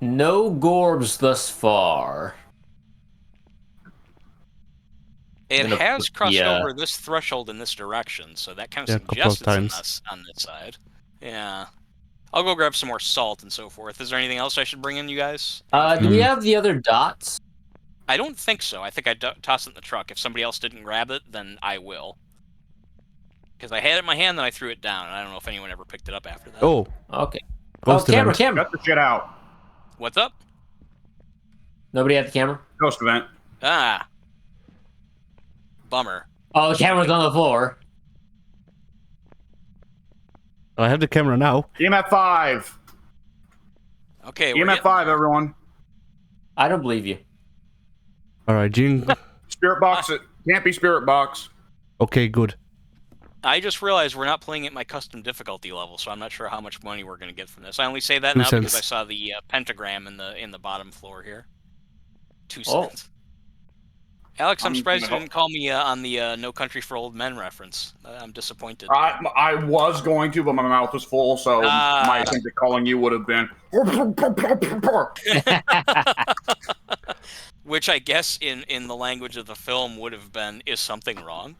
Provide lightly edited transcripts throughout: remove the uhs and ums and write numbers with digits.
No Gorbs thus far. It I'm gonna has put the crossed over this threshold in this direction, so that kind of Yeah, a couple suggests of it's in times. this on this side. Yeah. I'll go grab some more salt and so forth. Is there anything else I should bring in, you guys? Any do we food? have the other dots? I don't think so. I think I tossed it in the truck. If somebody else didn't grab it, then I will. Because I had it in my hand, then I threw it down, and I don't know if anyone ever picked it up after that. Oh, Okay. ghost Camera, event. camera. Cut the shit out. What's up? Nobody at the camera? Ghost event. Ah. Bummer. Oh, the camera's on the floor. Oh, I have the camera now. EMF 5. Okay, EMF 5, everyone. I don't believe you. All right, Gene. Spirit box. It can't be spirit box. Okay, good. I just realized we're not playing at my custom difficulty level, so I'm not sure how much money we're going to get from this. I only say that 2 now because cents. I saw the pentagram in the bottom floor here. 2 Oh. cents. Alex, I'm surprised you gonna- didn't call me on the No Country for Old Men reference. I'm disappointed. I was going to, but my mouth was full, so my attempt at calling you would have been. Which I guess in the language of the film would have been, is something wrong?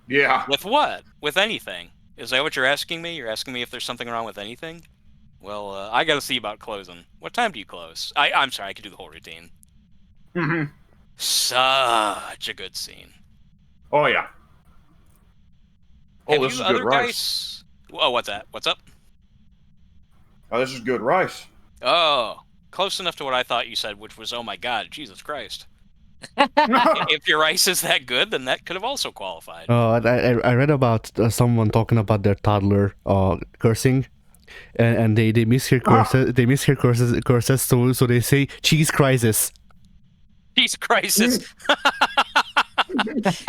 Yeah. With what? With anything? Is that what you're asking me? You're asking me if there's something wrong with anything? Well, I gotta see about closing. What time do you close? I'm sorry, I could do the whole routine. Mm-hmm. Such a good scene. Oh, yeah. Oh, Have this you is good other rice. guys... Oh, what's that? What's up? Oh, this is good rice. Oh, close enough to what I thought you said, which was, oh my god, Jesus Christ. If your rice is that good, then that could have also qualified. I read about someone talking about their toddler cursing, and they mishear curses. They mishear curses. So they say cheese crisis. Cheese crisis.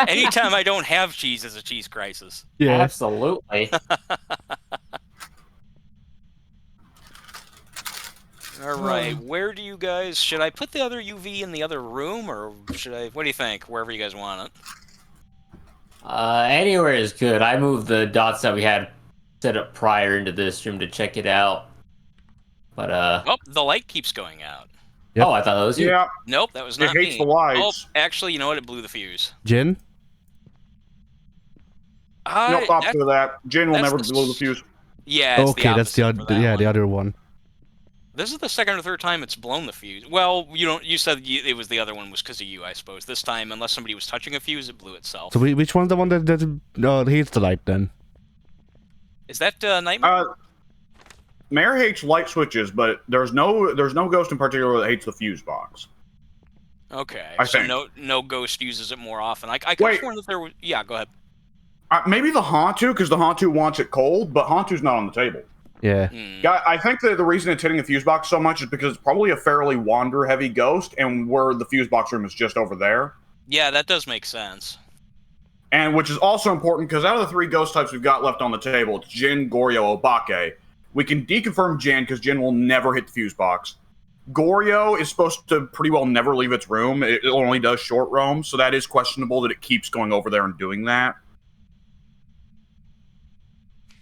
Anytime I don't have cheese is a cheese crisis. Yeah. Absolutely. All right, where do you guys... Should I put the other UV in the other room, or should I... What do you think? Wherever you guys want it. Anywhere is good. I moved the dots that we had set up prior into this room to check it out. But, Oh, the light keeps going out. Yep. Oh, I thought that was you. Yeah. Nope, that was It not hates me. the lights. Oh, actually, you know what? It blew the fuse. Jin. Nope, opposite of that. Jin will that's never the blow the fuse. Yeah, it's Okay, that's the opposite for other. that Yeah, one. the other one. This is the second or third time it's blown the fuse. Well, you don't. You said it was the other one was because of you, I suppose. This time, unless somebody was touching a fuse, it blew itself. So which one's the one that hates the light then? Is that Nightmare? Mare hates light switches, but there's no ghost in particular that hates the fuse box. Okay, I so think. no ghost uses it more often. I could have sworn that there was. Yeah, go ahead. Maybe the Hantu, because the Hantu wants it cold, but Hantu's not on the table. Yeah. I think that the reason it's hitting the fuse box so much is because it's probably a fairly wander-heavy ghost, and where the fuse box room is just over there. Yeah, that does make sense. And which is also important, because out of the 3 ghost types we've got left on the table, it's Jin, Goryo, Obake. We can deconfirm Jin, because Jin will never hit the fuse box. Goryo is supposed to pretty well never leave its room. It only does short roams, so that is questionable that it keeps going over there and doing that.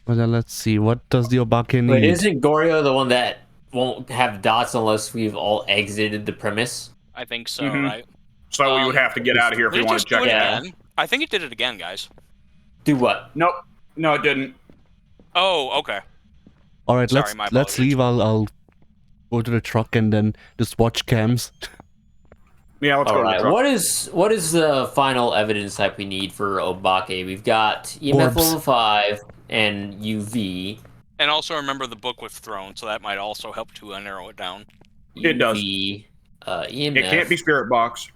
Well, then let's see. What does the Obake need? Wait, isn't Goryo the one that won't have dots unless we've all exited the premise? I think so, Mhm. right? So we would have to get out of here if Did we it want just to check do it it out. again? I think it did it again, guys. Do what? Nope. No, it didn't. Oh, okay. All right, Sorry, my let's apologies. leave. I'll go to the truck and then just watch cams. Yeah, let's All go to the right. truck. What is the final evidence type we need for Obake? We've got EMF Orbs. level 5 and UV. And also remember the book with Throne, so that might also help to narrow it down. It does. UV, EMF. It can't be spirit box.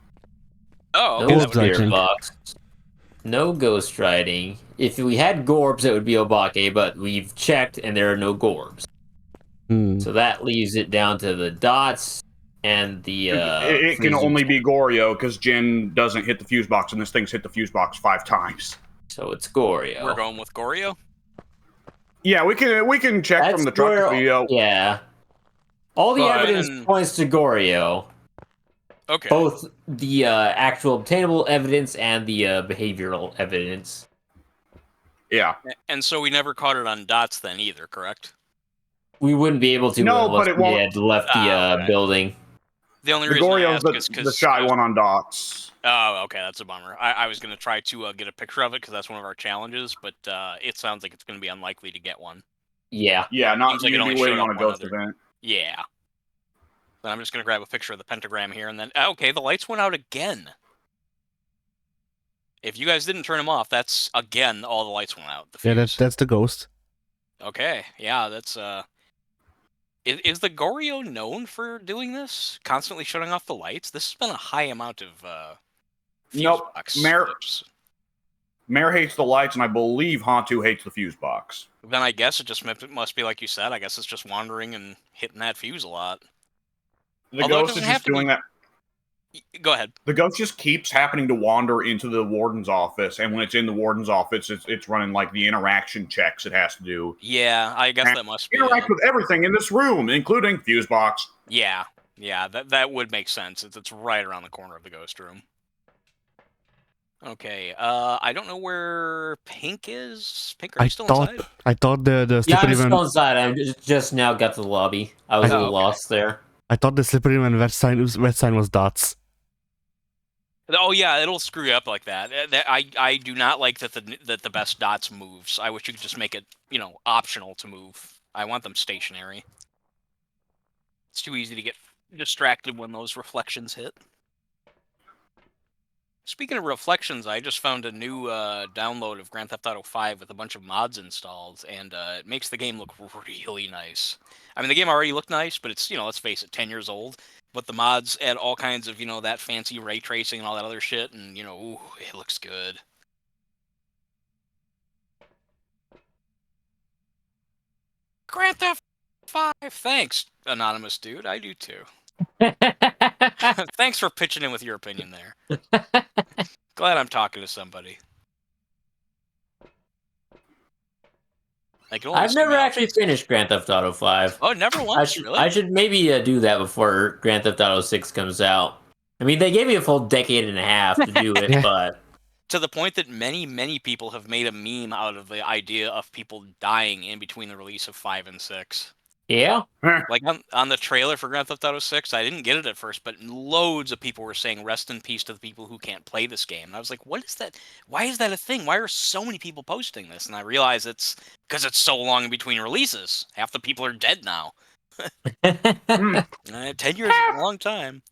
Oh, No okay, that Orbs, would I be spirit think. box. No ghost riding. If we had Gorbs, it would be Obake, but we've checked and there are no Gorbs. Hmm. So that leaves it down to the dots and the. It can freezing only point. be Goryo because Jin doesn't hit the fuse box, and this thing's hit the fuse box 5 times. So it's Goryo. We're going with Goryo. Yeah, we can check That's from the truck where- video. Yeah. All the But- evidence points to Goryo. Okay. Both the actual obtainable evidence and the behavioral evidence. Yeah. And so we never caught it on dots then either, correct? We wouldn't be able to No, unless but it we won't- had left the Okay. building. The only The reason I Goryo's ask is the because shy one on dots. Oh, okay, that's a bummer. I was gonna try to get a picture of it because that's one of our challenges, but it sounds like it's gonna be unlikely to get one. Yeah. Yeah, not Seems like you're it gonna only be waiting showed on a up one ghost other- event. Yeah. Then I'm just gonna grab a picture of the pentagram here, and then okay, the lights went out again. If you guys didn't turn them off, that's again all the lights went out. The Yeah, fuse. that's the ghost. Okay, yeah, that's Is the Goryo known for doing this? Constantly shutting off the lights? This has been a high amount of fuse Nope. box Mayor- flips. Mare hates the lights, and I believe Hantu hates the fuse box. Then I guess it just must be like you said. I guess it's just wandering and hitting that fuse a lot. The Although it ghost is doesn't have just to be- doing that. Go ahead. The ghost just keeps happening to wander into the warden's office, and when it's in the warden's office, it's running like the interaction checks it has to do. Yeah, I guess that must be. Interact with everything in this room, including fuse box. Yeah, that would make sense. It's right around the corner of the ghost room. Okay, I don't know where Pink is. Pink, are you still inside? I thought the Yeah, slippery I'm man. still inside. I just now got to the lobby. I was a little okay. lost there. I thought the slippery man red sign was dots. Oh yeah, it'll screw you up like that. I do not like that the best dots moves. I wish you could just make it optional to move. I want them stationary. It's too easy to get distracted when those reflections hit. Speaking of reflections, I just found a new download of Grand Theft Auto 5 with a bunch of mods installed, and it makes the game look really nice. I mean, the game already looked nice, but it's, let's face it, 10 years old. But the mods add all kinds of, that fancy ray tracing and all that other shit, and, ooh, it looks good. Grand Theft 5, thanks, anonymous dude. I do too. Thanks for pitching in with your opinion there. Glad I'm talking to somebody. I've never actually finished Grand Theft Auto 5. Oh, never once? Really? I should maybe do that before Grand Theft Auto 6 comes out. I mean, they gave me a full decade and a half to do it, Yeah. but... To the point that many people have made a meme out of the idea of people dying in between the release of 5 and 6. Yeah? Like on the trailer for Grand Theft Auto 6, I didn't get it at first, but loads of people were saying rest in peace to the people who can't play this game. And I was like, what is that? Why is that a thing? Why are so many people posting this? And I realized it's because it's so long in between releases. Half the people are dead now. 10 years is a long time.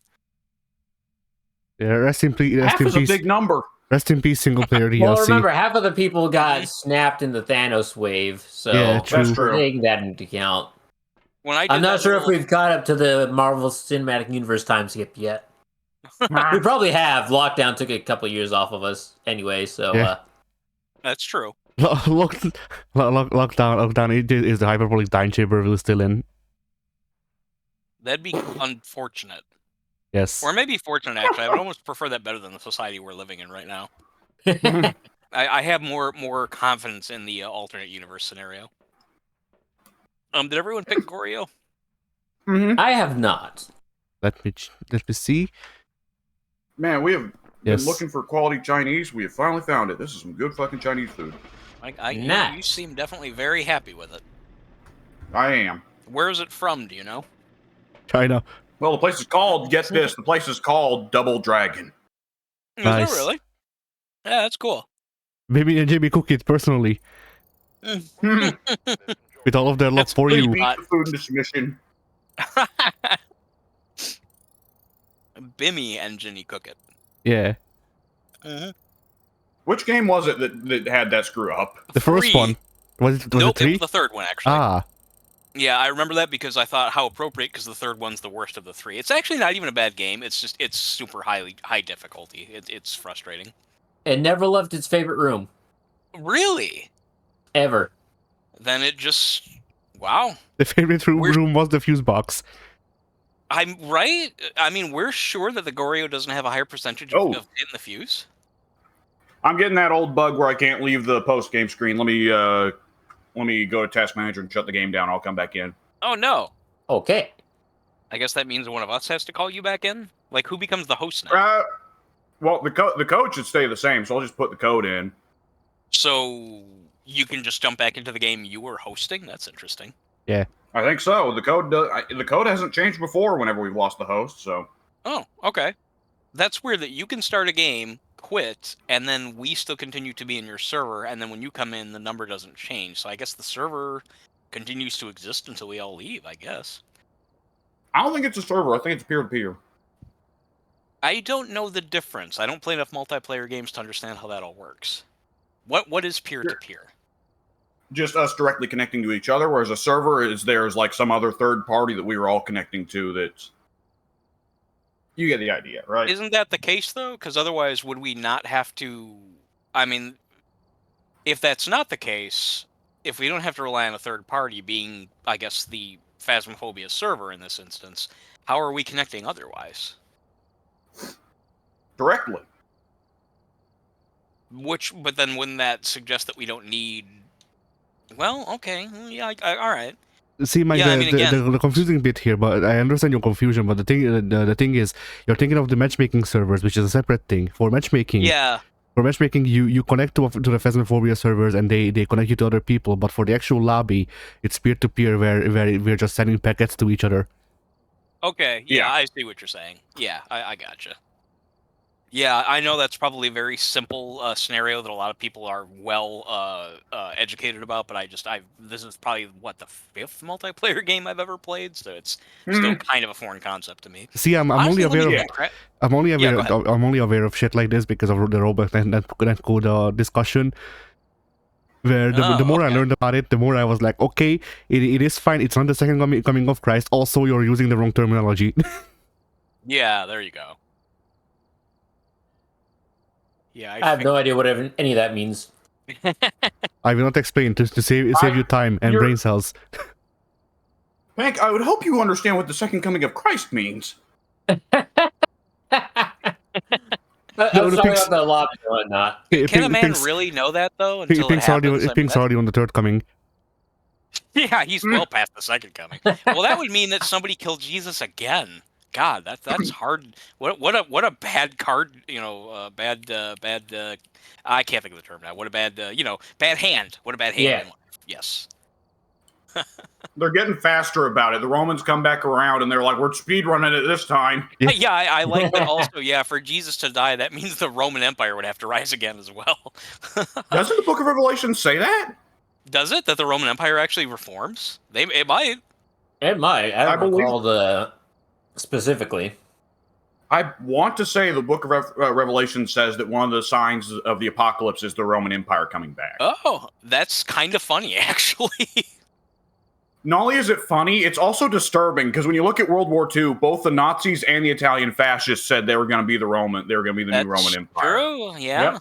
Yeah, rest in peace. Half is a big number. Rest in peace, single player DLC. Well, remember, half of the people got snapped in the Thanos wave, so Yeah, true. That's true. taking that into account. When I did I'm not that sure if little- we've caught up to the Marvel Cinematic Universe time skip yet. We probably have. Lockdown took a couple years off of us anyway, so... Yeah. That's true. Lockdown is the hyperbolic time chamber we're still in. That'd be unfortunate. Yes. Or maybe fortunate, actually. I would almost prefer that better than the society we're living in right now. I have more confidence in the alternate universe scenario. Did everyone pick Goryo? I have not. Let me see. Man, we have Yes. been looking for quality Chinese. We have finally found it. This is some good fucking Chinese food. You Nice. seem definitely very happy with it. I am. Where is it from? Do you know? China. Well, the place is called, get this, the place is called Double Dragon. Is Nice. it really? Yeah, that's cool. Maybe and Jimmy cook it personally with all of their love That's for pretty you. big. Beat the food in the submission. Bimmy engine, you cook it. Yeah. Which game was it that had that screw up? The first 3. one. Was it Nope, it 3? was the third one, actually. Ah. Yeah, I remember that because I thought how appropriate because the third one's the worst of the 3. It's actually not even a bad game. It's just it's super high difficulty. It's frustrating. It never left its favorite room. Really? Ever. Then it just wow. The favorite room was the fuse box. I'm right. I mean, we're sure that the Goryo doesn't have a higher percentage of hitting the fuse. I'm getting that old bug where I can't leave the post game screen. Let me go to Task Manager and shut the game down. I'll come back in. Oh no. Okay. I guess that means one of us has to call you back in. Like, who becomes the host now? Well, the code should stay the same, so I'll just put the code in. So you can just jump back into the game you were hosting. That's interesting. Yeah. I think so. The code hasn't changed before whenever we've lost the host, so. Oh, okay. That's weird that you can start a game, quit, and then we still continue to be in your server, and then when you come in, the number doesn't change. So I guess the server continues to exist until we all leave, I guess. I don't think it's a server. I think it's peer-to-peer. I don't know the difference. I don't play enough multiplayer games to understand how that all works. What is peer-to-peer? Just us directly connecting to each other, whereas a server is there's like some other third party that we were all connecting to that's... You get the idea, right? Isn't that the case, though? Because otherwise, would we not have to... I mean, if that's not the case, if we don't have to rely on a third party being, I guess, the Phasmophobia server in this instance, how are we connecting otherwise? Directly. But then wouldn't that suggest that we don't need... Well, okay, yeah, all right. See, Mike, Yeah, I mean, again- the confusing bit here, but I understand your confusion. But the thing is, you're thinking of the matchmaking servers, which is a separate thing. For matchmaking, Yeah, you connect to the Phasmophobia servers, and they connect you to other people. But for the actual lobby, it's peer to peer, where we're just sending packets to each other. okay, yeah, I see what you're saying. Yeah, I gotcha. Yeah, I know that's probably a very simple scenario that a lot of people are well educated about, but this is probably the 5th multiplayer game I've ever played, so it's still kind of a foreign concept to me. See, I'm only Honestly, aware let of me- I'm only Yeah, aware go ahead. I'm only aware of shit like this because of the robot netcode discussion. Where the more I okay. learned about it, the more I was like, okay, it is fine. It's not the second coming of Christ. Also, you're using the wrong terminology. Yeah, there you go. Yeah, I have no idea what any of that means. I will not explain to save you time and you're- brain cells. Hank, I would hope you understand what the second coming of Christ means. I No, was the talking pigs- about the lobby and whatnot. Can a man really know that though until it happens? I mean, Pink's already on the third coming. yeah, he's well past the second coming. Well, that would mean that somebody killed Jesus again. God, that's hard. What a bad card. Bad. I can't think of the term now. What a bad. Bad hand. What a bad hand. Yeah. Yes. They're getting faster about it. The Romans come back around and they're like, we're speed running it this time. Yeah. Yeah, I like that also. Yeah, for Jesus to die, that means the Roman Empire would have to rise again as well. Doesn't the Book of Revelation say that? Does it that the Roman Empire actually reforms? It might. It might. I I don't believe- recall specifically. I want to say the Book of Revelation says that one of the signs of the apocalypse is the Roman Empire coming back. Oh, that's kind of funny, actually. Not only is it funny, it's also disturbing because when you look at World War II, both the Nazis and the Italian fascists said they were going to be the new Roman Empire. True. Yeah.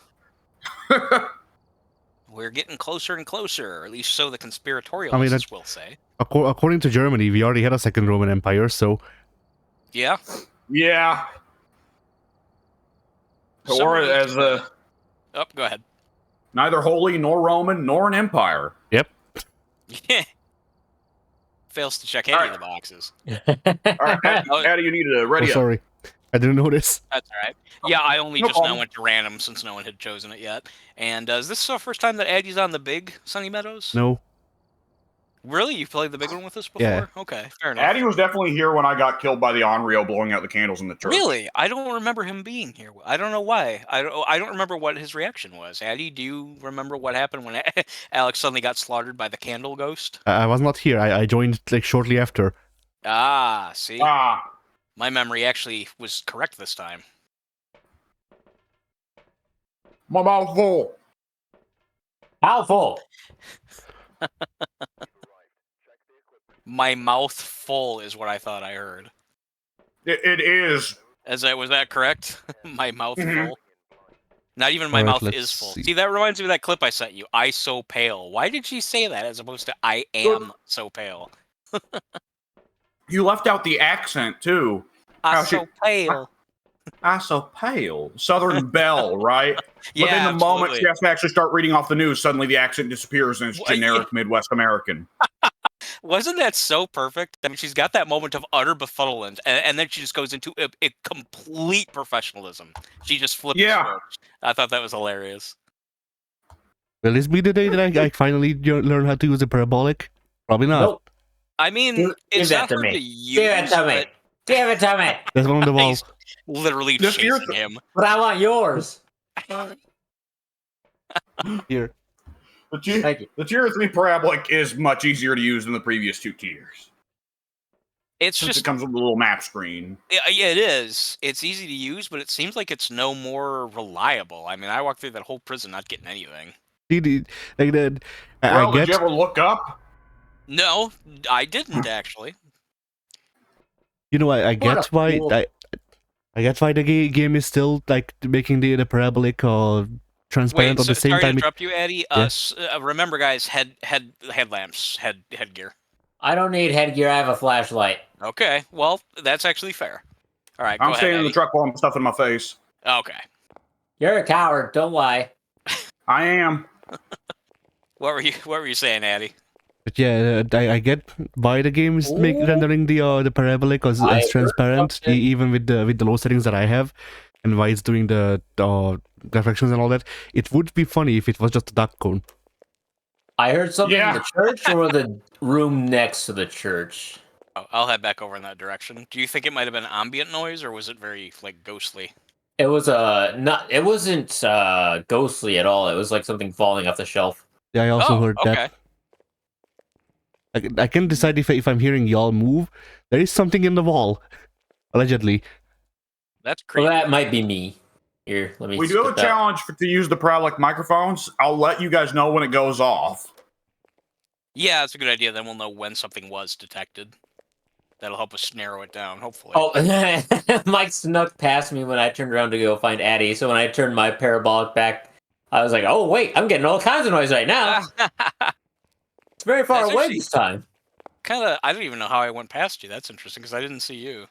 We're getting closer and closer, or at least so the conspiratorialists will say. According to Germany, we already had a second Roman Empire, so Yeah. Yeah. Or as a Oh, go ahead. neither holy nor Roman nor an empire. yep. Yeah. Fails to check any of the boxes. All right, Addy, you need to ready up. Sorry, I didn't notice. That's all right. Yeah, I only No just now problem. went to random since no one had chosen it yet. And is this the first time that Addie's on the big Sunny Meadows? No. Really? You've played the big one with us before? Yeah. Okay, fair enough. Addy was definitely here when I got killed by the Onryo blowing out the candles in the church. Really? I don't remember him being here. I don't know why. I don't remember what his reaction was. Addie, do you remember what happened when Alex suddenly got slaughtered by the candle ghost? I was not here. I joined like shortly after. Ah, see? Ah, My memory actually was correct this time. my mouth full. How full? My mouth full is what I thought I heard. It is. Was that correct? My mouth Mhm. full. Not even my Alright, mouth let's is full. see. See, that reminds me of that clip I sent you. I so pale. Why did she say that as opposed to I am so pale? You left out the accent too. I How she- so pale. I so pale. Southern Belle, right? Yeah, But then the moment absolutely. she has to actually start reading off the news, suddenly the accent disappears and it's Well, generic Midwest American. Wasn't that so perfect? I mean, she's got that moment of utter befuddlement, and then she just goes into a complete professionalism. She just flips the Yeah. switch. I thought that was hilarious. Will this be the day that I finally learn how to use a parabolic? Probably not. Nope. I mean, Give it's that not to hard me. to use, Give it to me. but Give it to me. There's one on the wall. he's literally Just your chasing him. But I want yours. Here. Thank you. The tier 3 parabolic is much easier to use than the previous 2 tiers. It's Since just it comes with a little map screen. yeah, it is. It's easy to use, but it seems like it's no more reliable. I mean, I walked through that whole prison not getting anything. Like that. Well, I did get. you ever look up? No, I didn't actually. You know, I What get a why fool. I get why the game is still like making the parabolic transparent Wait, at the same sorry to time. interrupt you, Addy. Yeah. Remember, guys, headlamps, headgear. I don't need headgear. I have a flashlight. Okay, well, that's actually fair. All right, go I'm ahead, staying in the Addy. truck while I'm stuffing my face. Okay, You're a coward. Don't lie. I am. what were you saying, Addy? But yeah, I get why the game is rendering the parabolic as I heard transparent, something. even with the low settings that I have, and why it's doing the reflections and all that. It would be funny if it was just a dark cone. I heard something Yeah. in the church or the room next to the church. Oh, I'll head back over in that direction. Do you think it might have been ambient noise, or was it very like ghostly? It was not. It wasn't ghostly at all. It was like something falling off the shelf. Yeah, I also Oh, heard okay. that. I can decide if I'm hearing y'all move. There is something in the wall, allegedly. That's Well, creepy. that might be me. Here, let me. We do have a skip that. challenge to use the parabolic microphones. I'll let you guys know when it goes off. Yeah, that's a good idea. Then we'll know when something was detected. That'll help us narrow it down, hopefully. Oh, Mike snuck past me when I turned around to go find Addie. So when I turned my parabolic back, I was like, "Oh wait, I'm getting all kinds of noise right now. It's very far That's away actually- this time." Kind of. I don't even know how I went past you. That's interesting because I didn't see you.